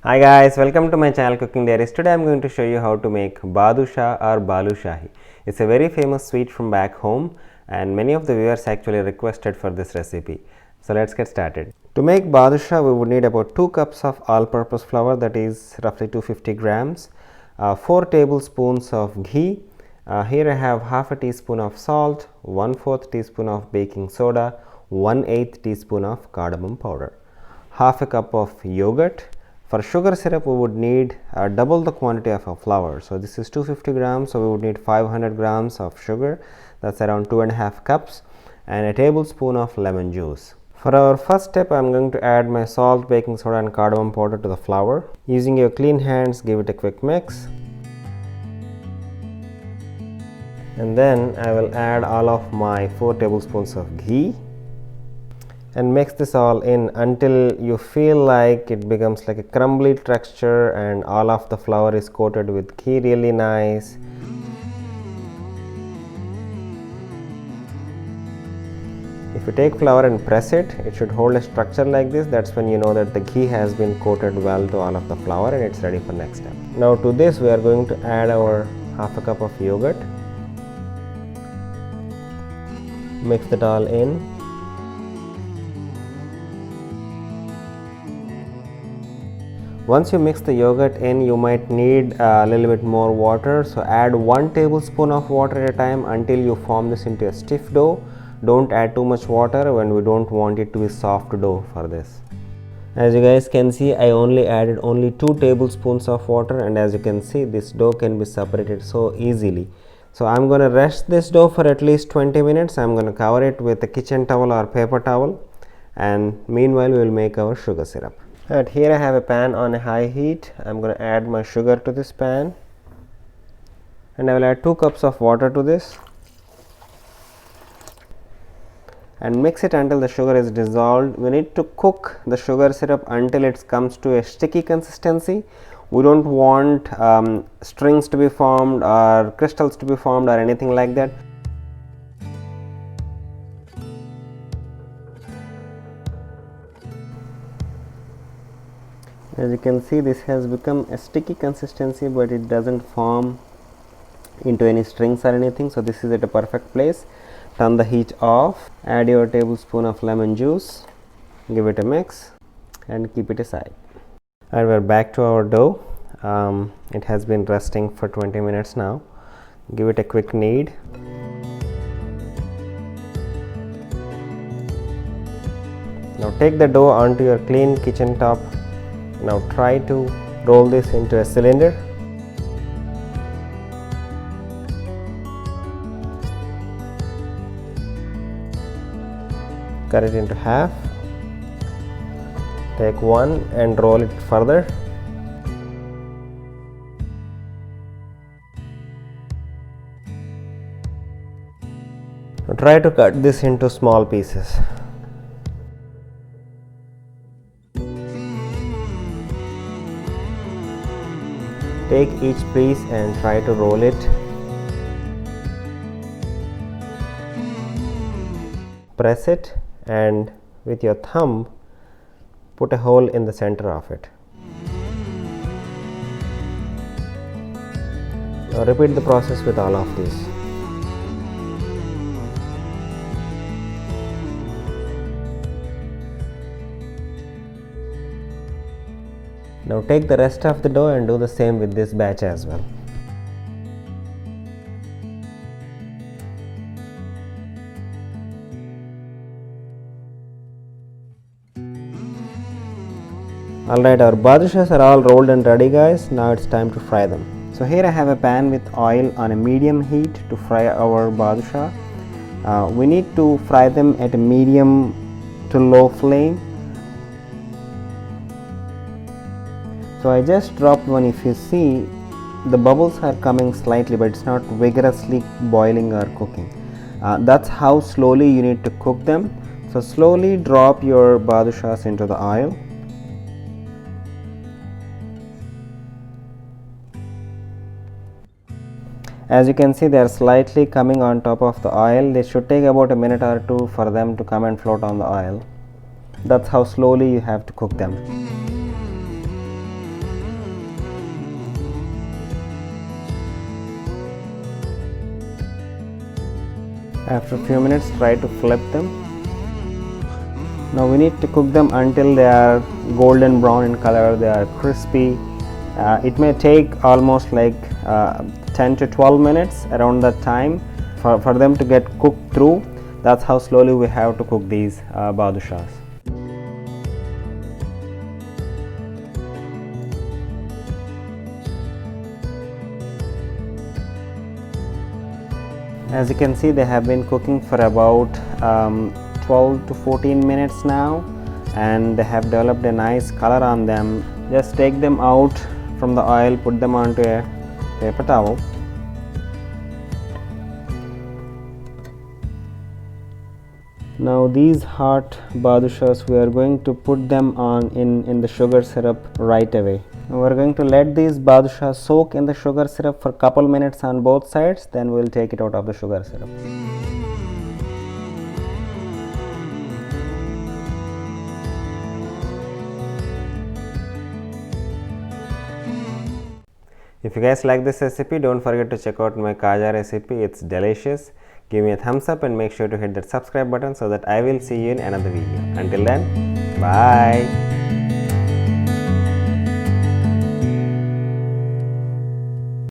Hi guys, welcome to my channel Cooking Diaries. Today I'm going to show you how to make badusha or balushahi. It's a very famous sweet from back home and many of the viewers actually requested for this recipe. So let's get started. To make badusha we would need about 2 cups of all-purpose flour, that is roughly 250 grams, 4 tablespoons of ghee. Here I have half a teaspoon of salt, 1/4 teaspoon of baking soda, 1/8 teaspoon of cardamom powder, half a cup of yogurt. For sugar syrup we would need double the quantity of our flour. So this is 250 grams, so we would need 500 grams of sugar, that's around 2.5 cups, and a tablespoon of lemon juice. For our first step I am going to add my salt, baking soda and cardamom powder to the flour. Using your clean hands, give it a quick mix. And then I will add all of my 4 tablespoons of ghee and mix this all in until you feel like it becomes like a crumbly texture and all of the flour is coated with ghee really nice. If you take flour and press it, it should hold a structure like this. That's when you know that the ghee has been coated well to all of the flour and it's ready for next step. Now to this we are going to add our half a cup of yogurt. Mix it all in. Once you mix the yogurt in, you might need a little bit more water, so add 1 tablespoon of water at a time until you form this into a stiff dough. Don't add too much water when we don't want it to be soft dough for this. As you guys can see, I only added 2 tablespoons of water, and as you can see this dough can be separated so easily. So I'm going to rest this dough for at least 20 minutes. I'm going to cover it with a kitchen towel or paper towel, and meanwhile we will make our sugar syrup. Right, here I have a pan on a high heat. I'm going to add my sugar to this pan and I will add 2 cups of water to this and mix it until the sugar is dissolved. We need to cook the sugar syrup until it comes to a sticky consistency. We don't want strings to be formed or crystals to be formed or anything like that. As you can see, this has become a sticky consistency, but it doesn't form into any strings or anything, so this is at a perfect place. Turn the heat off, add your tablespoon of lemon juice, give it a mix and keep it aside. And we're back to our dough. It has been resting for 20 minutes now. Give it a quick knead. Now take the dough onto your clean kitchen top. Now try to roll this into a cylinder. Cut it into half. Take one and roll it further. Now try to cut this into small pieces. Take each piece and try to roll it. Press it and with your thumb put a hole in the center of it. Now repeat the process with all of these. Now take the rest of the dough and do the same with this batch as well. Alright, our badushas are all rolled and ready guys. Now it's time to fry them. So here I have a pan with oil on a medium heat to fry our badusha. We need to fry them at a medium to low flame. So I just dropped one. If you see, the bubbles are coming slightly, but it's not vigorously boiling or cooking. That's how slowly you need to cook them. So slowly drop your badushas into the oil. As you can see, they are slightly coming on top of the oil. They should take about a minute or two for them to come and float on the oil. That's how slowly you have to cook them. After a few minutes, try to flip them. Now we need to cook them until they are golden brown in color, they are crispy. It may take almost like 10 to 12 minutes around that time for them to get cooked through. That's how slowly we have to cook these badushas. As you can see, they have been cooking for about 12 to 14 minutes now, and they have developed a nice color on them. Just take them out from the oil, put them onto a paper towel. Now these hot badushas, we are going to put them on in the sugar syrup right away. We are going to let these badushas soak in the sugar syrup for a couple minutes on both sides, then we will take it out of the sugar syrup. If you guys like this recipe, don't forget to check out my Kaja recipe. It's delicious. Give me a thumbs up and make sure to hit that subscribe button so that I will see you in another video. Until then, bye.